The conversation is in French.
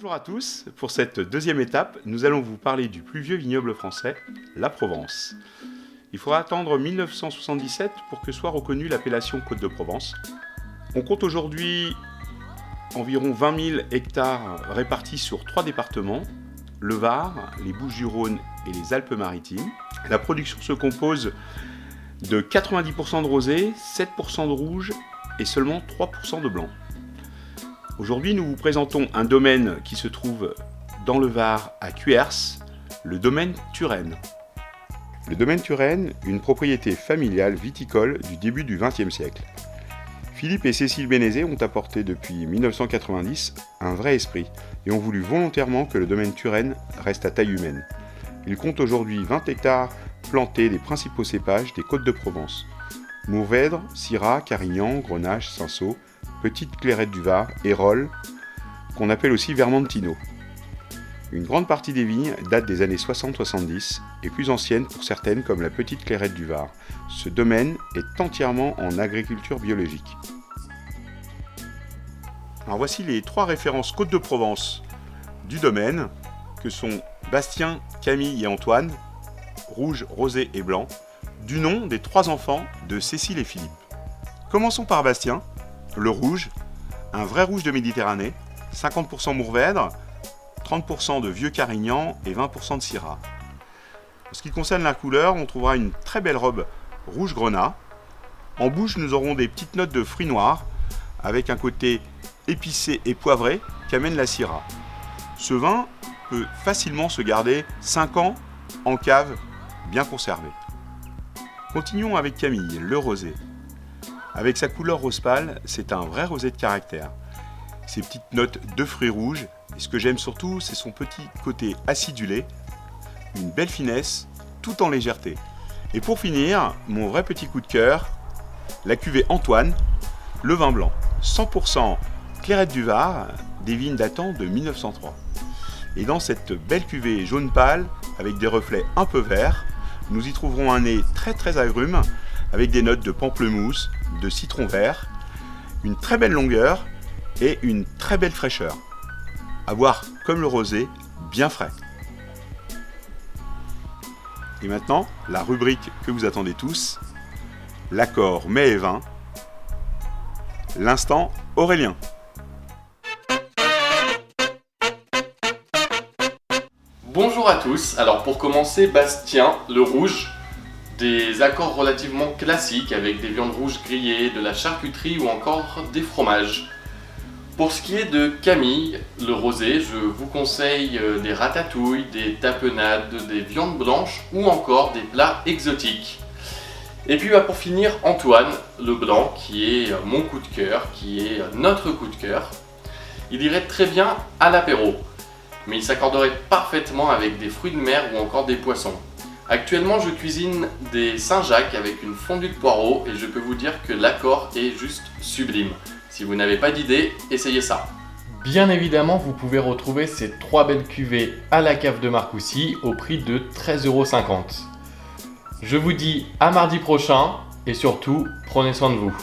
Bonjour à tous, pour cette deuxième étape, nous allons vous parler du plus vieux vignoble français, la Provence. Il faudra attendre 1977 pour que soit reconnue l'appellation Côte de Provence. On compte aujourd'hui environ 20 000 hectares répartis sur 3 départements, le Var, les Bouches-du-Rhône et les Alpes-Maritimes. La production se compose de 90% de rosé, 7% de rouge et seulement 3% de blanc. Aujourd'hui, nous vous présentons un domaine qui se trouve dans le Var à Cuers, le domaine Turenne. Le domaine Turenne, une propriété familiale viticole du début du XXe siècle. Philippe et Cécile Bénézet ont apporté depuis 1990 un vrai esprit et ont voulu volontairement que le domaine Turenne reste à taille humaine. Il compte aujourd'hui 20 hectares plantés des principaux cépages des Côtes de Provence. Mourvèdre, Syrah, Carignan, Grenache, Cinsault, Petite Clairette du Var, Hérolles, qu'on appelle aussi Vermentino. Une grande partie des vignes date des années 60-70 et plus anciennes pour certaines comme la Petite Clairette du Var. Ce domaine est entièrement en agriculture biologique. Alors voici les 3 références Côtes de Provence du domaine que sont Bastien, Camille et Antoine, rouge, rosé et blanc, du nom des 3 enfants de Cécile et Philippe. Commençons par Bastien. Le rouge, un vrai rouge de Méditerranée, 50% Mourvèdre, 30% de vieux Carignan et 20% de Syrah. En ce qui concerne la couleur, on trouvera une très belle robe rouge grenat. En bouche, nous aurons des petites notes de fruits noirs avec un côté épicé et poivré qu'amène la Syrah. Ce vin peut facilement se garder 5 ans en cave bien conservé. Continuons avec Camille, le rosé. Avec sa couleur rose pâle, c'est un vrai rosé de caractère. Ses petites notes de fruits rouges, et ce que j'aime surtout, c'est son petit côté acidulé, une belle finesse, tout en légèreté. Et pour finir, mon vrai petit coup de cœur, la cuvée Antoine, le vin blanc, 100% Clairette du Var, des vignes datant de 1903. Et dans cette belle cuvée jaune pâle, avec des reflets un peu verts, nous y trouverons un nez très agrume, avec des notes de pamplemousse, de citron vert, une très belle longueur et une très belle fraîcheur. À boire comme le rosé, bien frais. Et maintenant, la rubrique que vous attendez tous, l'accord mets et vin, l'instant Aurélien. Bonjour à tous, alors pour commencer, Bastien, le rouge, des accords relativement classiques avec des viandes rouges grillées, de la charcuterie ou encore des fromages. Pour ce qui est de Camille, le rosé, je vous conseille des ratatouilles, des tapenades, des viandes blanches ou encore des plats exotiques. Et puis pour finir, Antoine, le blanc, qui est mon coup de cœur, qui est notre coup de cœur. Il irait très bien à l'apéro, mais il s'accorderait parfaitement avec des fruits de mer ou encore des poissons. Actuellement, je cuisine des Saint-Jacques avec une fondue de poireaux et je peux vous dire que l'accord est juste sublime. Si vous n'avez pas d'idée, essayez ça. Bien évidemment, vous pouvez retrouver ces 3 belles cuvées à la cave de Marcoussis au prix de 13,50 €. Je vous dis à mardi prochain et surtout, prenez soin de vous.